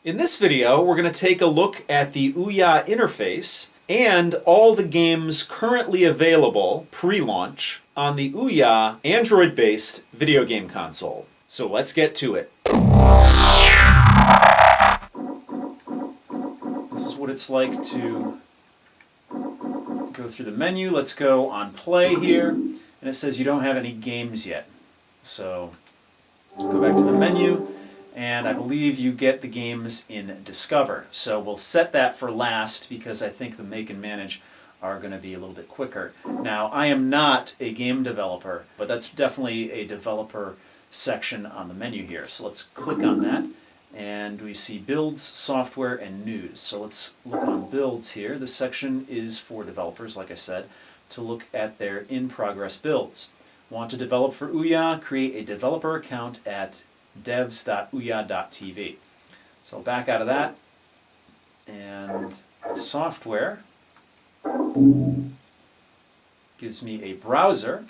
In this video, we're going to take a look at the Ouya interface and all the games currently available pre-launch on the Ouya Android-based video game console. So let's get to it. This is what it's like to go through the menu. Let's go on play here, and it says you don't have any games yet. So go back to the menu. And I believe you get the games in Discover. So we'll set that for last because I think the make and manage are going to be a little bit quicker. Now, I am not a game developer, but that's definitely a developer section on the menu here. So let's click on that, and we see Builds, Software, and News. So let's look on Builds here. This section is for developers, like I said, to look at their in-progress builds. Want to develop for Ouya? Create a developer account at devs.ouya.tv. So back out of that, and software gives me a browser.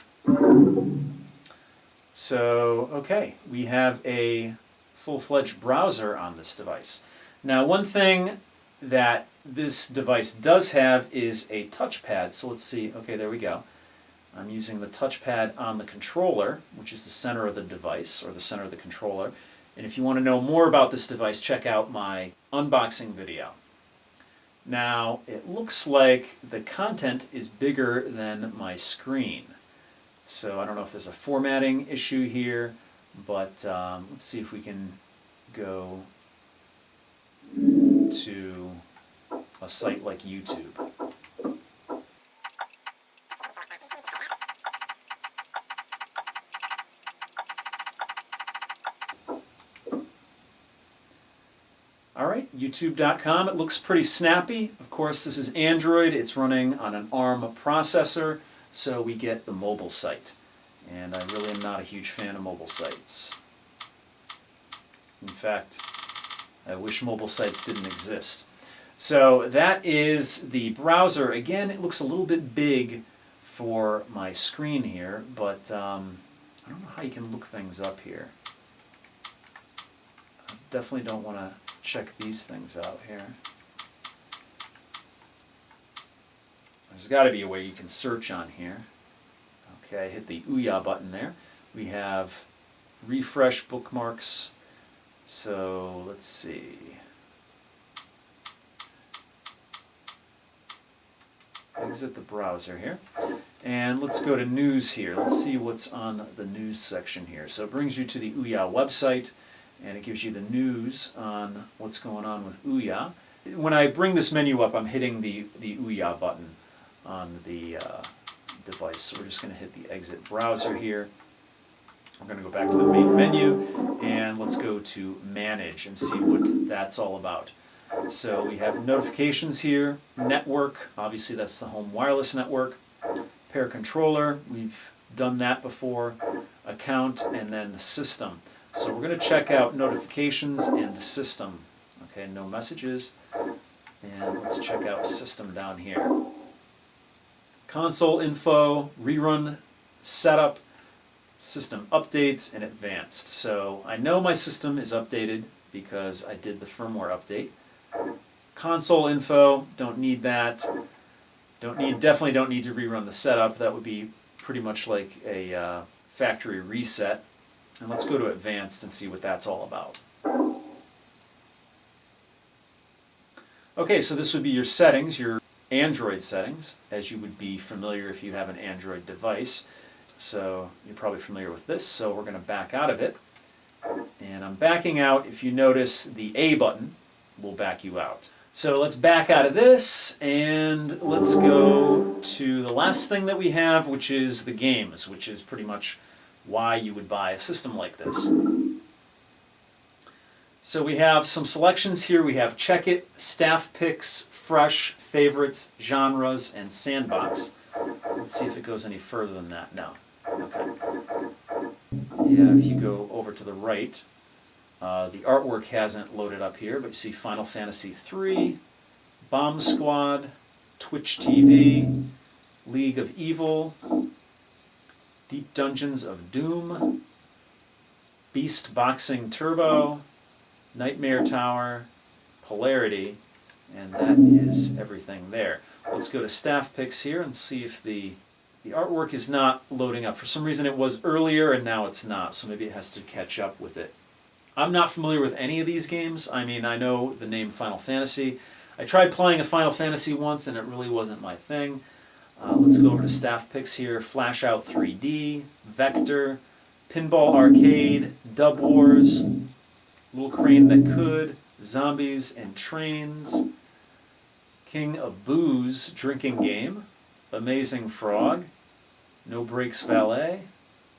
So, okay, we have a full-fledged browser on this device. Now, one thing that this device does have is a touchpad. So let's see, okay, there we go. I'm using the touchpad on the controller, which is the center of the device, or the center of the controller. And if you want to know more about this device, check out my unboxing video. Now, it looks like the content is bigger than my screen. So I don't know if there's a formatting issue here, but let's see if we can go to a site like YouTube. Alright, youtube.com. It looks pretty snappy. Of course, this is Android. It's running on an ARM processor, so we get the mobile site. And I really am not a huge fan of mobile sites. In fact, I wish mobile sites didn't exist. So that is the browser. Again, it looks a little bit big for my screen here, but I don't know how you can look things up here. I definitely don't want to check these things out here. There's got to be a way you can search on here. Okay, hit the Ouya button there. We have refresh bookmarks. So let's see. Exit the browser here. And let's go to news here. Let's see what's on the news section here. So it brings you to the Ouya website, and it gives you the news on what's going on with Ouya. When I bring this menu up, I'm hitting the Ouya button on the device. So we're just going to hit the exit browser here. We're going to go back to the main menu, and let's go to manage and see what that's all about. So we have notifications here, network, obviously that's the home wireless network, pair controller, we've done that before, account, and then system. So we're going to check out notifications and system. Okay, no messages. And let's check out system down here. Console info, rerun, setup, system updates, and advanced. So I know my system is updated because I did the firmware update. Console info, don't need that. Definitely don't need to rerun the setup. That would be pretty much like a factory reset. And let's go to advanced and see what that's all about. Okay, so this would be your settings, your Android settings, as you would be familiar if you have an Android device. So you're probably familiar with this, so we're going to back out of it. And I'm backing out. If you notice, the A button will back you out. So let's back out of this, and let's go to the last thing that we have, which is the games, which is pretty much why you would buy a system like this. So we have some selections here. We have Check It, Staff Picks, Fresh, Favorites, Genres, and Sandbox. Let's see if it goes any further than that. No. Okay. Yeah, if you go over to the right, the artwork hasn't loaded up here, but you see Final Fantasy III, Bomb Squad, Twitch TV, League of Evil, Deep Dungeons of Doom, Beast Boxing Turbo, Nightmare Tower, Polarity, and that is everything there. Let's go to staff picks here and see if the artwork is not loading up. For some reason it was earlier and now it's not, so maybe it has to catch up with it. I'm not familiar with any of these games. I mean, I know the name Final Fantasy. I tried playing a Final Fantasy once and it really wasn't my thing. Let's go over to staff picks here. Flash Out 3D, Vector, Pinball Arcade, Dub Wars, Little Crane That Could, Zombies and Trains, King of Booze Drinking Game, Amazing Frog, No Brakes Valet,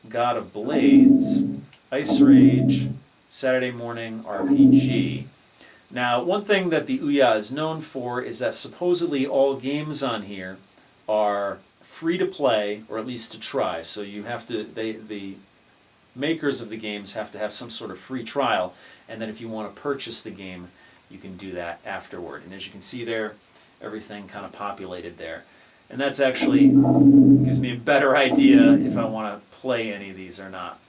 God of Blades, Ice Rage, Saturday Morning RPG. Now, one thing that the Ouya is known for is that supposedly all games on here are free to play, or at least to try. So you have to, the makers of the games have to have some sort of free trial, and then if you want to purchase the game, you can do that afterward. And as you can see there, everything kind of populated there. And that's actually gives me a better idea if I want to play any of these or not.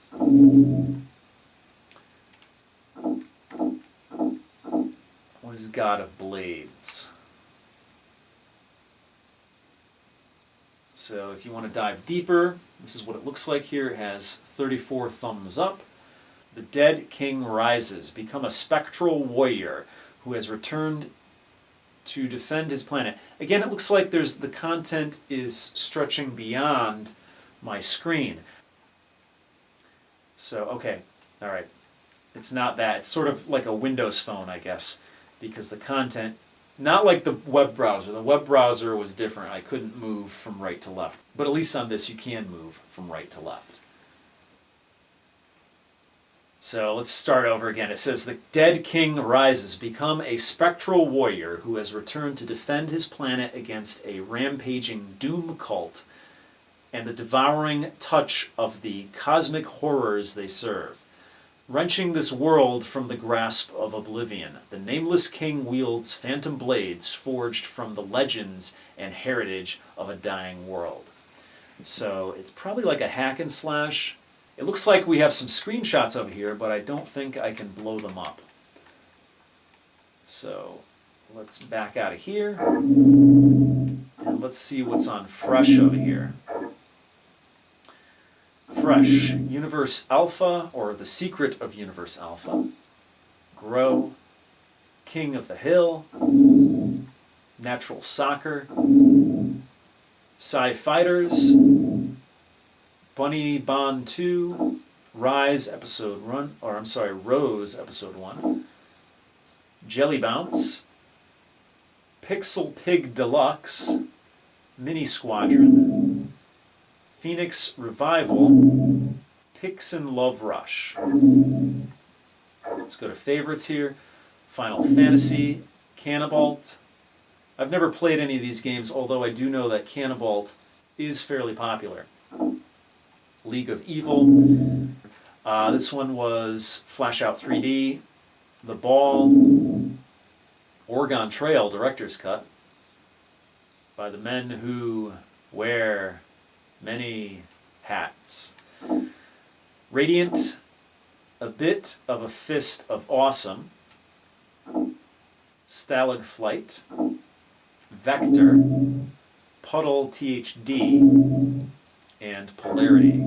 What is God of Blades? So if you want to dive deeper, this is what it looks like here. It has 34 thumbs up. The Dead King Rises. Become a spectral warrior who has returned to defend his planet. Again, it looks like the content is stretching beyond my screen. So, okay, all right. It's not that. It's sort of like a Windows phone, I guess, because the content, not like the web browser. The web browser was different. I couldn't move from right to left. But at least on this, you can move from right to left. So let's start over again. It says, the Dead King rises, become a spectral warrior who has returned to defend his planet against a rampaging doom cult and the devouring touch of the cosmic horrors they serve. Wrenching this world from the grasp of oblivion, the nameless king wields phantom blades forged from the legends and heritage of a dying world. So it's probably like a hack and slash. It looks like we have some screenshots over here, but I don't think I can blow them up. So let's back out of here, and let's see what's on Fresh over here. Fresh, Universe Alpha, or The Secret of Universe Alpha, Grow, King of the Hill, Natural Soccer, Sci Fighters, Bunny Bond 2, Rose Episode 1, Jelly Bounce, Pixel Pig Deluxe, Mini Squadron, Phoenix Revival, Pixin Love Rush. Let's go to favorites here. Final Fantasy, Cannibalt. I've never played any of these games, although I do know that Cannibalt is fairly popular. League of Evil. This one was Flash Out 3D, The Ball, Oregon Trail Director's Cut, by the men who wear many hats. Radiant, A Bit of a Fist of Awesome, Stalag Flight, Vector, Puddle THD, and Polarity.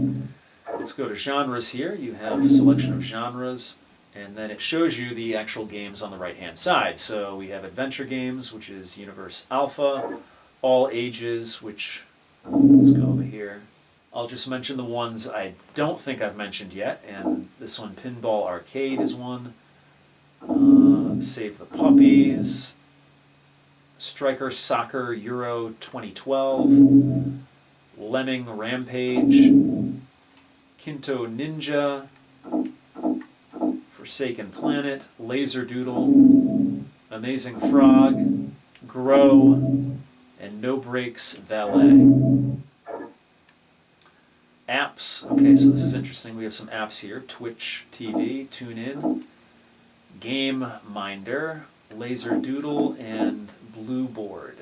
Let's go to genres here. You have a selection of genres, and then it shows you the actual games on the right-hand side. So we have adventure games, which is Universe Alpha, all ages, which, let's go over here. I'll just mention the ones I don't think I've mentioned yet, and this one, Pinball Arcade, is one. Save the Puppies, Striker Soccer Euro 2012, Lemming Rampage, Kinto Ninja, Forsaken Planet, Laser Doodle, Amazing Frog, Grow, and No Brakes Valet. Apps. Okay, so this is interesting. We have some apps here. Twitch TV, TuneIn, Game Minder, Laser Doodle, and Blue Board.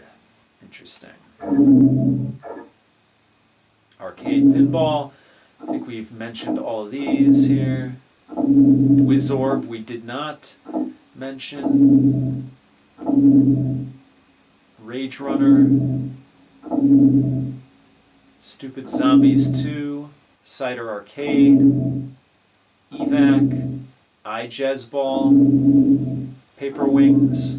Interesting. Arcade Pinball. I think we've mentioned all of these here. Wizorb, we did not. mention. Rage Runner. Stupid Zombies 2. Cider Arcade. Evac. iJazzball. Paper Wings.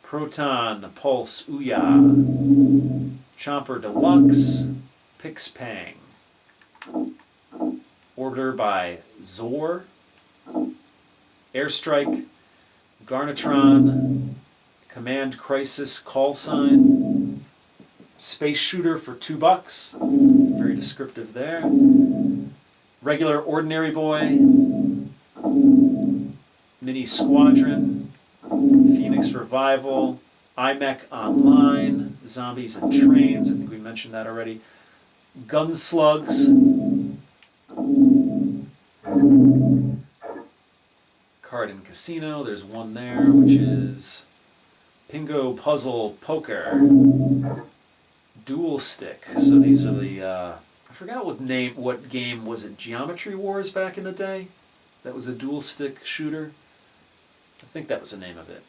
Proton Pulse Ouya. Chomper Deluxe. Pixpang. Order by Zor. Airstrike. Garnatron. Command Crisis Call Sign. Space Shooter for $2. Very descriptive there. Regular Ordinary Boy. Mini Squadron. Phoenix Revival. iMech Online. Zombies and Trains. I think we mentioned that already. Gunslugs. Card and Casino. There's one there, which is Pingo Puzzle Poker. Dual Stick. So these are the I forgot what game was it? Geometry Wars back in the day? That was a dual stick shooter. I think that was the name of it.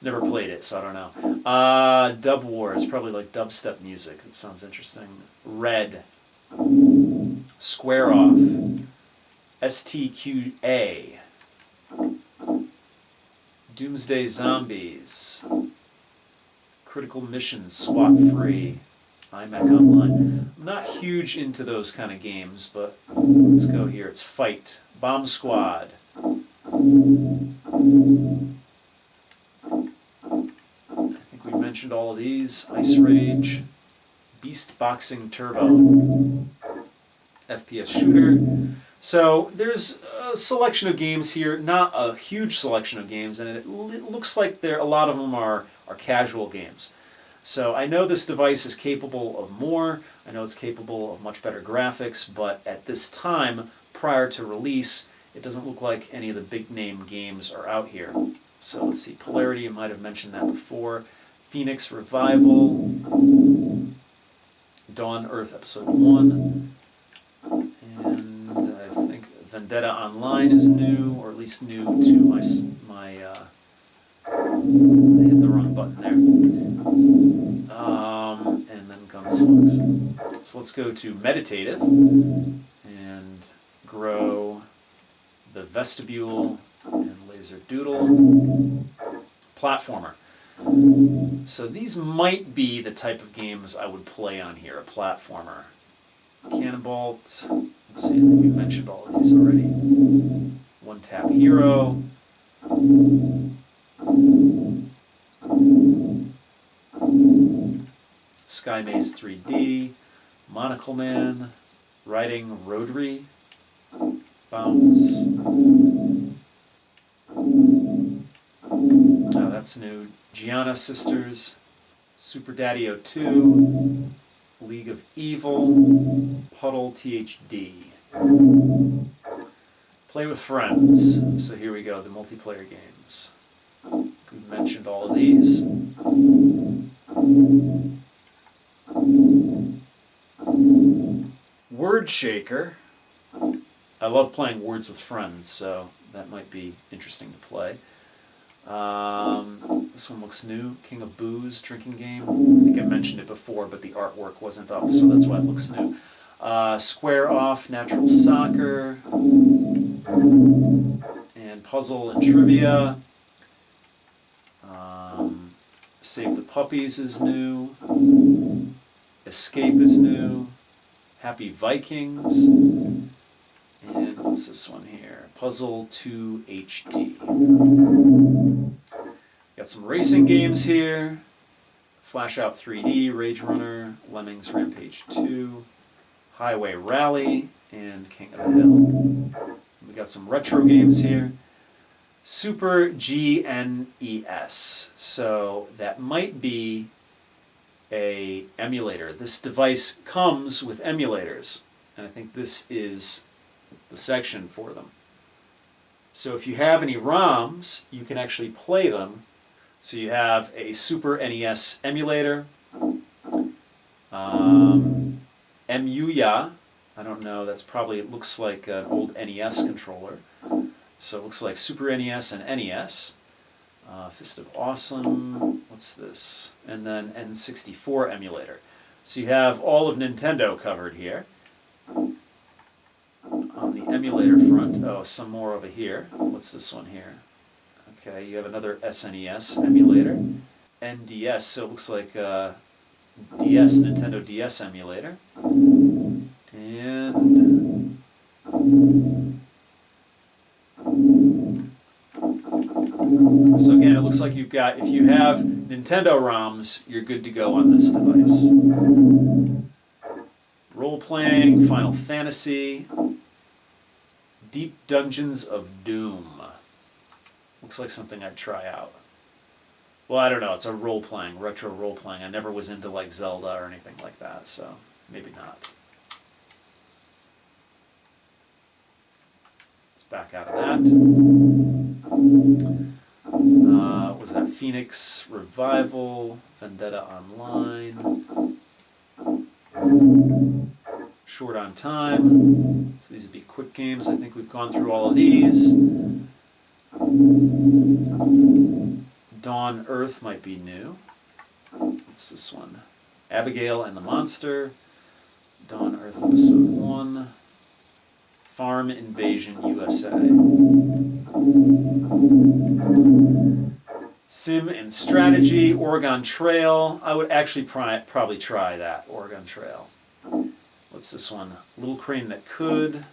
Never played it, so I don't know. Dub Wars, probably like dubstep music. That sounds interesting. Red. Square Off. STQA. Doomsday Zombies. Critical Mission SWAT Free. iMech Online. I'm not huge into those kind of games, but let's go here. It's Fight. Bomb Squad. I think we mentioned all of these. Ice Rage. Beast Boxing Turbo. FPS Shooter. So there's a selection of games here, not a huge selection of games, and it looks like a lot of them are casual games. So I know this device is capable of more. I know it's capable of much better graphics, but at this time, prior to release, it doesn't look like any of the big name games are out here. So let's see, Polarity, I might have mentioned that before. Phoenix Revival. Dawn Earth Episode 1. And I think Vendetta Online is new, or at least new to my I hit the wrong button there. And then Gunslugs. So let's go to Meditative and grow the Vestibule and Laser Doodle. Platformer. So these might be the type of games I would play on here, a platformer. Cannonball. Let's see, I think we mentioned all of these already. One Tap Hero. Sky Maze 3D. Monocle Man. Riding Rotary. Bounce. Oh, that's new. Gianna Sisters. Super Daddy 02. League of Evil. Puddle THD. Play with Friends. So here we go, the multiplayer games. We mentioned all of these. Word Shaker. I love playing Words with Friends, so that might be interesting to play. This one looks new. King of Booze drinking game. I think I mentioned it before, but the artwork wasn't up, so that's why it looks new. Square Off, Natural Soccer, and Puzzle and Trivia. Save the Puppies is new. Escape is new. Happy Vikings. And what's this one here? Puzzle 2 HD. Got some racing games here. Flash Out 3D, Rage Runner, Lemmings Rampage 2, Highway Rally, and King of the Hill. We got some retro games here. Super GNES. So that might be a emulator. This device comes with emulators, and I think this is the section for them. So if you have any ROMs, you can actually play them. So you have a Super NES emulator, Ouya, I don't know, that's probably, it looks like an old NES controller. So it looks like Super NES and NES. Fist of Awesome, what's this? And then N64 emulator. So you have all of Nintendo covered here. On the emulator front, oh, some more over here. What's this one here? Okay, you have another SNES emulator. NDS, so it looks like DS, Nintendo DS emulator. And so again, it looks like you've got, if you have Nintendo ROMs, you're good to go on this device. Role-playing, Final Fantasy, Deep Dungeons of Doom. Looks like something I'd try out. Well, I don't know, it's a role-playing, retro role-playing. I never was into like Zelda or anything like that, so maybe not. Let's back out of that. Was that Phoenix Revival, Vendetta Online, Short on Time. So these would be quick games. I think we've gone through all of these. Dawn Earth might be new. What's this one? Abigail and the Monster. Dawn Earth Episode 1. Farm Invasion USA. Sim and Strategy, Oregon Trail. I would actually probably try that, Oregon Trail. What's this one? Little Crane That Could.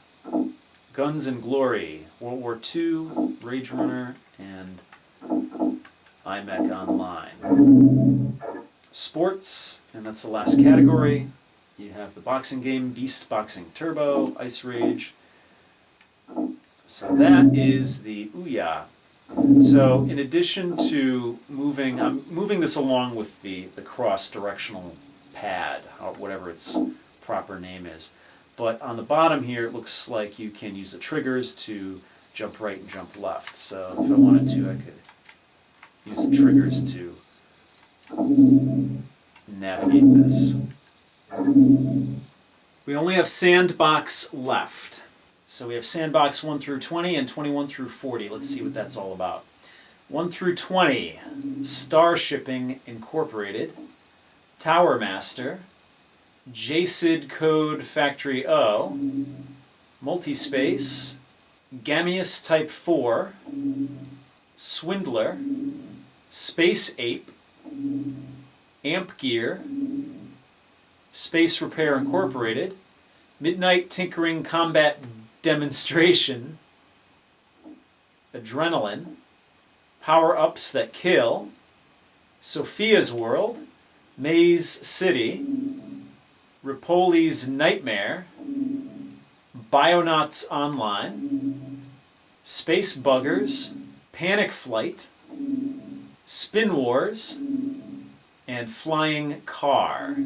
Guns and Glory, World War II, Rage Runner, and iMech Online. Sports, and that's the last category. You have the boxing game, Beast Boxing Turbo, Ice Rage. So that is the Ouya. So in addition to moving, I'm moving this along with the cross-directional pad, or whatever its proper name is. But on the bottom here, it looks like you can use the triggers to jump right and jump left. So if I wanted to, I could use the triggers to navigate this. We only have Sandbox left. So we have Sandbox 1 through 20 and 21 through 40. Let's see what that's all about. 1 through 20, Starshipping Incorporated, Tower Master, JCID Code Factory O, Multispace, Gamius Type 4, Swindler, Space Ape, Amp Gear, Space Repair Incorporated, Midnight Tinkering Combat Demonstration, Adrenaline, Power-Ups That Kill, Sophia's World, Maze City, Ripoli's Nightmare, Bionauts Online, Space Buggers, Panic Flight, Spin Wars, and Flying Car.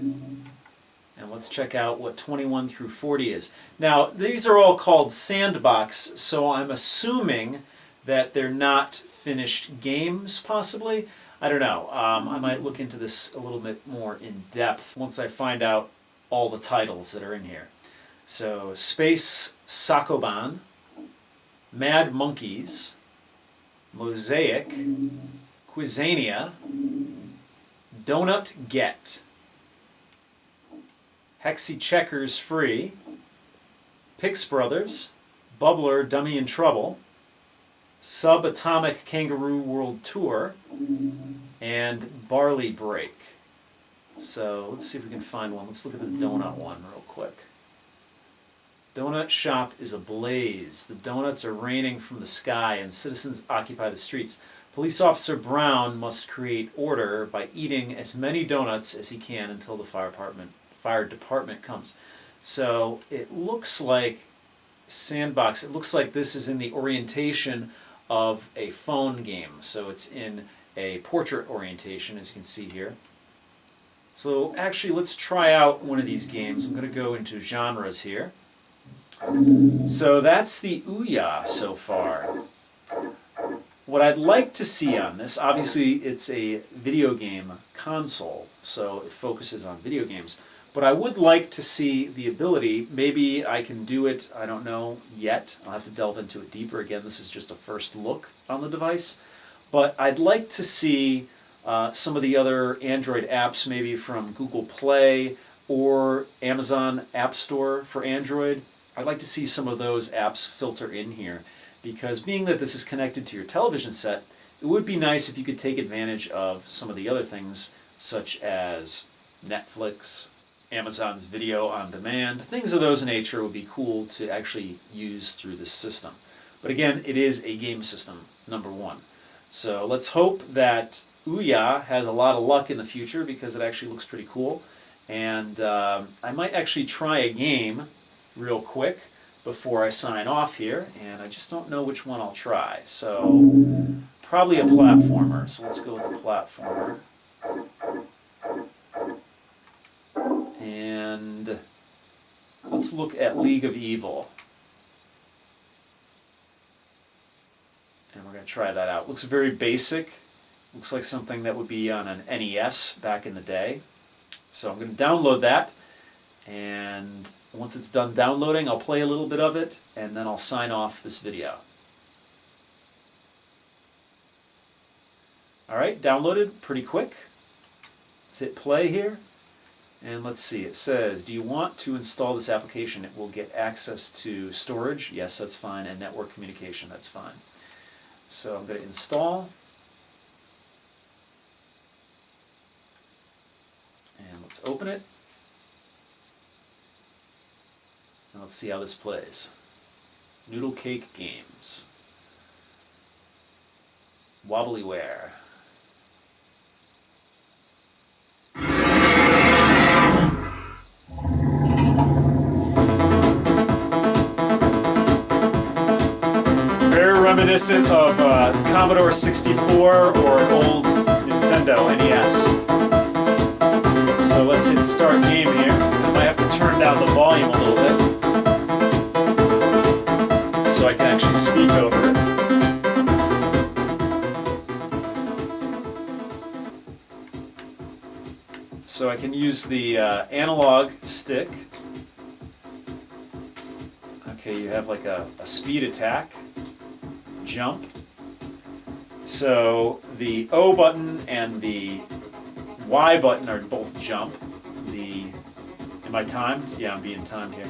And let's check out what 21 through 40 is. Now, these are all called Sandbox, so I'm assuming that they're not finished games, possibly. I don't know. I might look into this a little bit more in depth once I find out all the titles that are in here. So, Space Sakoban, Mad Monkeys, Mosaic, Quizania, Donut Get, Hexy Checkers Free, Pix Brothers, Bubbler Dummy in Trouble, Subatomic Kangaroo World Tour, and Barley Break. So let's see if we can find one. Let's look at this donut one real quick. Donut shop is ablaze. The donuts are raining from the sky and citizens occupy the streets. Police Officer Brown must create order by eating as many donuts as he can until the fire department comes. So it looks like Sandbox, it looks like this is in the orientation of a phone game. So it's in a portrait orientation, as you can see here. So actually, let's try out one of these games. I'm going to go into genres here. So that's the Ouya so far. What I'd like to see on this, obviously it's a video game console, so it focuses on video games. But I would like to see the ability, maybe I can do it, I don't know yet. I'll have to delve into it deeper. Again, this is just a first look on the device. But I'd like to see some of the other Android apps, maybe from Google Play or Amazon App Store for Android. I'd like to see some of those apps filter in here, because being that this is connected to your television set, it would be nice if you could take advantage of some of the other things, such as Netflix, Amazon's video on demand. Things of those nature would be cool to actually use through this system. But again, it is a game system, number one. So let's hope that Ouya has a lot of luck in the future, because it actually looks pretty cool. And I might actually try a game real quick before I sign off here, and I just don't know which one I'll try. So probably a platformer. So let's go with the platformer. And let's look at League of Evil. And we're going to try that out. Looks very basic. Looks like something that would be on an NES back in the day. So I'm going to download that, and once it's done downloading, I'll play a little bit of it, and then I'll sign off this video. Alright, downloaded pretty quick. Let's hit play here. And let's see, it says, do you want to install this application? It will get access to storage. Yes, that's fine. And network communication, that's fine. So I'm going to install. And let's open it. And let's see how this plays. Noodle Cake Games. Wobblyware. Reminiscent of Commodore 64 or an old Nintendo NES. So let's hit start game here. I might have to turn down the volume a little bit so I can actually speak over it. So I can use the analog stick. Okay, you have like a speed attack. Jump. So the O button and the Y button are both jump. Am I timed? Yeah, I'm being timed here.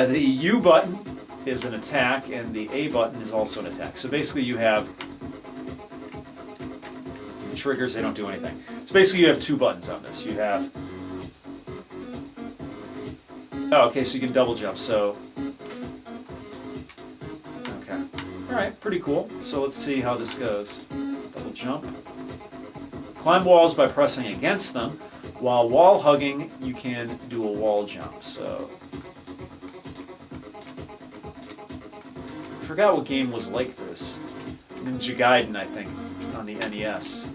The U button is an attack, and the A button is also an attack. So basically you have the triggers, they don't do anything. So basically you have two buttons on this. You have... Oh, okay, so you can double jump. So alright, pretty cool. So let's see how this goes. Double jump. Climb walls by pressing against them. While wall hugging, you can do a wall jump. So I forgot what game was like this. Ninja Gaiden, I think, on the NES.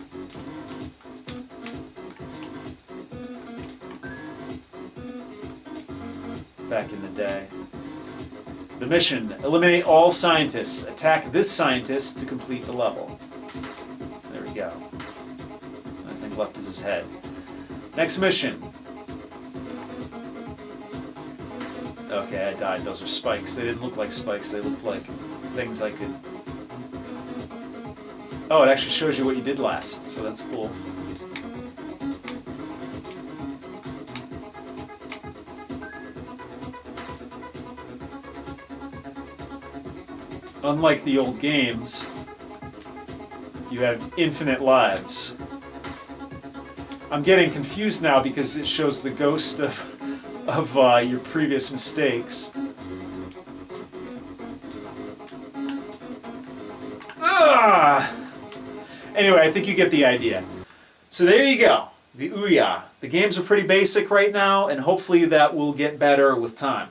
Back in the day. The mission, eliminate all scientists. Attack this scientist to complete the level. There we go. I think left is his head. Next mission. Okay, I died. Those are spikes. They didn't look like spikes. They looked like things I could... Oh, it actually shows you what you did last, so that's cool. Unlike the old games, you have infinite lives. I'm getting confused now because it shows the ghost of your previous mistakes. Ah! Anyway, I think you get the idea. So there you go, the Ouya. The games are pretty basic right now, and hopefully that will get better with time.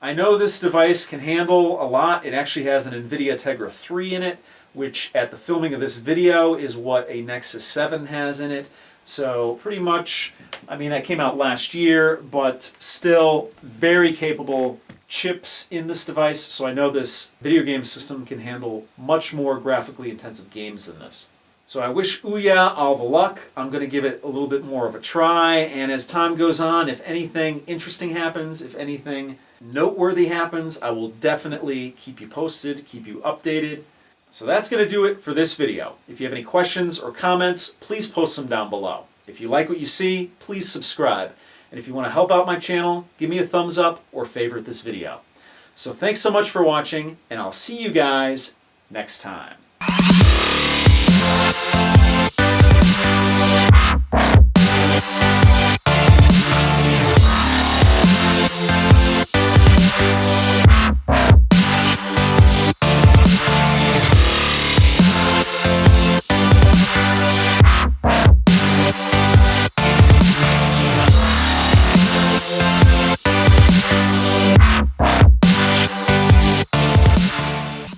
I know this device can handle a lot. It actually has an NVIDIA Tegra 3 in it, which at the filming of this video is what a Nexus 7 has in it. So pretty much, I mean, that came out last year, but still very capable chips in this device. So I know this video game system can handle much more graphically intensive games than this. So I wish Ouya all the luck. I'm going to give it a little bit more of a try, and as time goes on, if anything interesting happens, if anything noteworthy happens, I will definitely keep you posted, keep you updated. So that's going to do it for this video. If you have any questions or comments, please post them down below. If you like what you see, please subscribe. And if you want to help out my channel, give me a thumbs up or favorite this video. So thanks so much for watching, and I'll see you guys next time.